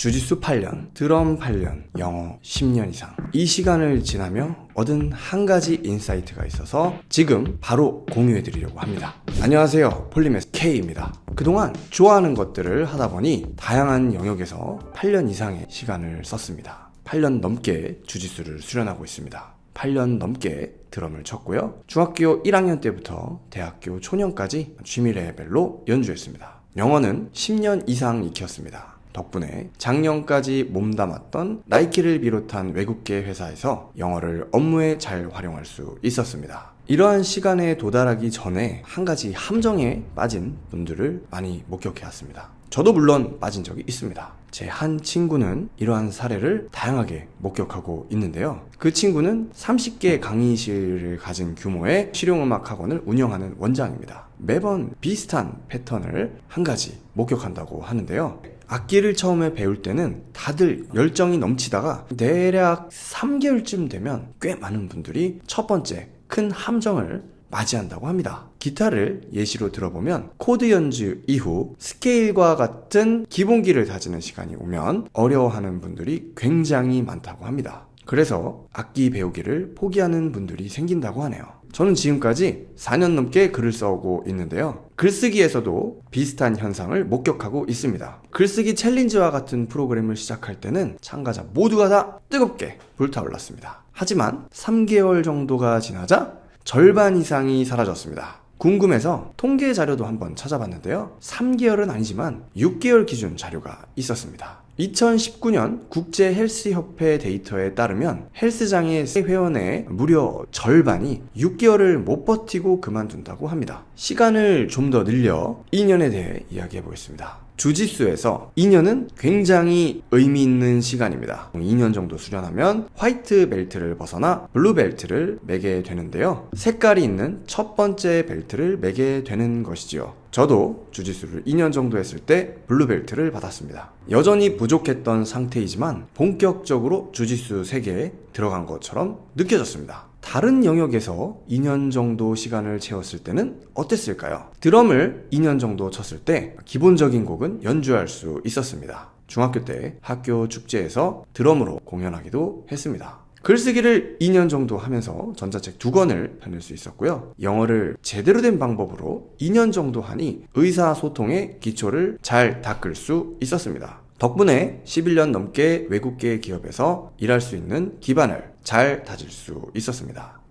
주짓수 8년, 드럼 8년, 영어 10년 이상. 이 시간을 지나며 얻은 한 가지 인사이트가 있어서 지금 바로 공유해드리려고 합니다. 안녕하세요, 폴리메스 K입니다. 그동안 좋아하는 것들을 하다 보니 다양한 영역에서 8년 이상의 시간을 썼습니다. 8년 넘게 주짓수를 수련하고 있습니다. 8년 넘게 드럼을 쳤고요. 중학교 1학년 때부터 대학교 초년까지 취미 레벨로 연주했습니다. 영어는 10년 이상 익혔습니다. 덕분에 작년까지 몸담았던 나이키를 비롯한 외국계 회사에서 영어를 업무에 잘 활용할 수 있었습니다. 이러한 시간에 도달하기 전에 한 가지 함정에 빠진 분들을 많이 목격해 왔습니다. 저도 물론 빠진 적이 있습니다. 제 한 친구는 이러한 사례를 다양하게 목격하고 있는데요. 그 친구는 30개 강의실을 가진 규모의 실용음악 학원을 운영하는 원장입니다. 매번 비슷한 패턴을 한 가지 목격한다고 하는데요. 악기를 처음에 배울 때는 다들 열정이 넘치다가 대략 3개월쯤 되면 꽤 많은 분들이 첫 번째 큰 함정을 맞이한다고 합니다. 기타를 예시로 들어보면 코드 연주 이후 스케일과 같은 기본기를 다지는 시간이 오면 어려워하는 분들이 굉장히 많다고 합니다. 그래서 악기 배우기를 포기하는 분들이 생긴다고 하네요. 저는 지금까지 4년 넘게 글을 써오고 있는데요. 글쓰기에서도 비슷한 현상을 목격하고 있습니다. 글쓰기 챌린지와 같은 프로그램을 시작할 때는 참가자 모두가 다 뜨겁게 불타올랐습니다. 하지만 3개월 정도가 지나자 절반 이상이 사라졌습니다. 궁금해서 통계 자료도 한번 찾아봤는데요. 3개월은 아니지만 6개월 기준 자료가 있었습니다. 2019년 국제헬스협회 데이터에 따르면 헬스장의 회원의 무려 절반이 6개월을 못 버티고 그만둔다고 합니다. 시간을 좀 더 늘려 2년에 대해 이야기해 보겠습니다. 주짓수에서 2년은 굉장히 의미 있는 시간입니다. 2년 정도 수련하면 화이트 벨트를 벗어나 블루 벨트를 매게 되는데요. 색깔이 있는 첫 번째 벨트를 매게 되는 것이지요. 저도 주짓수를 2년 정도 했을 때 블루 벨트를 받았습니다. 여전히 부족했던 상태이지만 본격적으로 주짓수 세계에 들어간 것처럼 느껴졌습니다. 다른 영역에서 2년 정도 시간을 채웠을 때는 어땠을까요? 드럼을 2년 정도 쳤을 때 기본적인 곡은 연주할 수 있었습니다. 중학교 때 학교 축제에서 드럼으로 공연하기도 했습니다. 글쓰기를 2년 정도 하면서 전자책 2권을 펴낼 수 있었고요. 영어를 제대로 된 방법으로 2년 정도 하니 의사소통의 기초를 잘 닦을 수 있었습니다. 덕분에 11년 넘게 외국계 기업에서 일할 수 있는 기반을 잘 다질 수 있었습니다.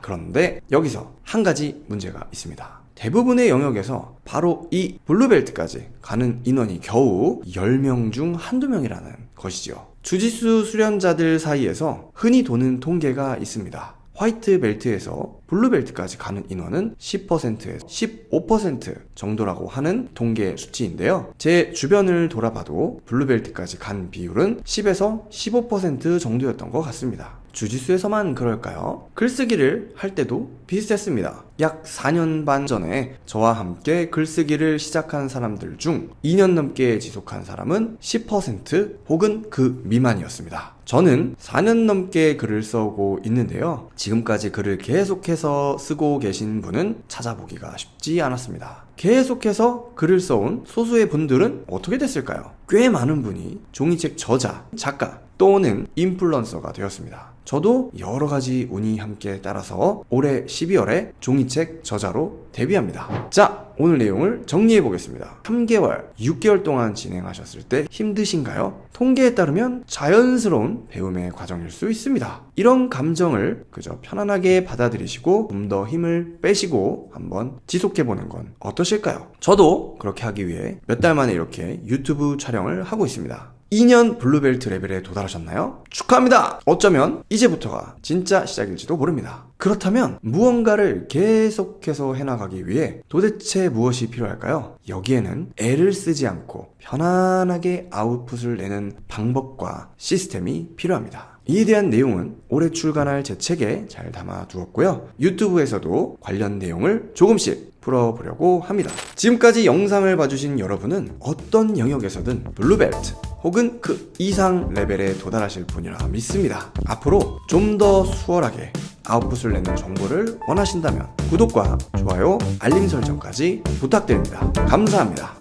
그런데 여기서 한 가지 문제가 있습니다. 대부분의 영역에서 바로 이 블루벨트까지 가는 인원이 겨우 10명 중 한두 명이라는 것이죠. 주짓수 수련자들 사이에서 흔히 도는 통계가 있습니다. 화이트 벨트에서 블루 벨트까지 가는 인원은 10%에서 15% 정도라고 하는 통계 수치인데요. 제 주변을 돌아봐도 블루 벨트까지 간 비율은 10에서 15% 정도였던 것 같습니다. 주짓수에서만 그럴까요? 글쓰기를 할 때도 비슷했습니다. 약 4년 반 전에 저와 함께 글쓰기를 시작한 사람들 중 2년 넘게 지속한 사람은 10% 혹은 그 미만이었습니다. 저는 4년 넘게 글을 써오고 있는데요. 지금까지 글을 계속해서 쓰고 계신 분은 찾아보기가 쉽지 않았습니다. 계속해서 글을 써온 소수의 분들은 어떻게 됐을까요? 꽤 많은 분이 종이책 저자, 작가 또는 인플루언서가 되었습니다. 저도 여러 가지 운이 함께 따라서 올해 12월에 종이책 저자로 데뷔합니다. 자, 오늘 내용을 정리해 보겠습니다. 3개월, 6개월 동안 진행하셨을 때 힘드신가요? 통계에 따르면 자연스러운 배움의 과정일 수 있습니다. 이런 감정을 그저 편안하게 받아들이시고 좀 더 힘을 빼시고 한번 지속해보는 건 어떠실까요? 저도 그렇게 하기 위해 몇 달 만에 이렇게 유튜브 촬영을 하고 있습니다. 2년 블루벨트 레벨에 도달하셨나요? 축하합니다! 어쩌면 이제부터가 진짜 시작일지도 모릅니다. 그렇다면 무언가를 계속해서 해나가기 위해 도대체 무엇이 필요할까요? 여기에는 애를 쓰지 않고 편안하게 아웃풋을 내는 방법과 시스템이 필요합니다. 이에 대한 내용은 올해 출간할 제 책에 잘 담아두었고요. 유튜브에서도 관련 내용을 조금씩 풀어보려고 합니다. 지금까지 영상을 봐주신 여러분은 어떤 영역에서든 블루벨트 혹은 그 이상 레벨에 도달하실 분이라 믿습니다. 앞으로 좀 더 수월하게 아웃풋을 내는 정보를 원하신다면 구독과 좋아요, 알림 설정까지 부탁드립니다. 감사합니다.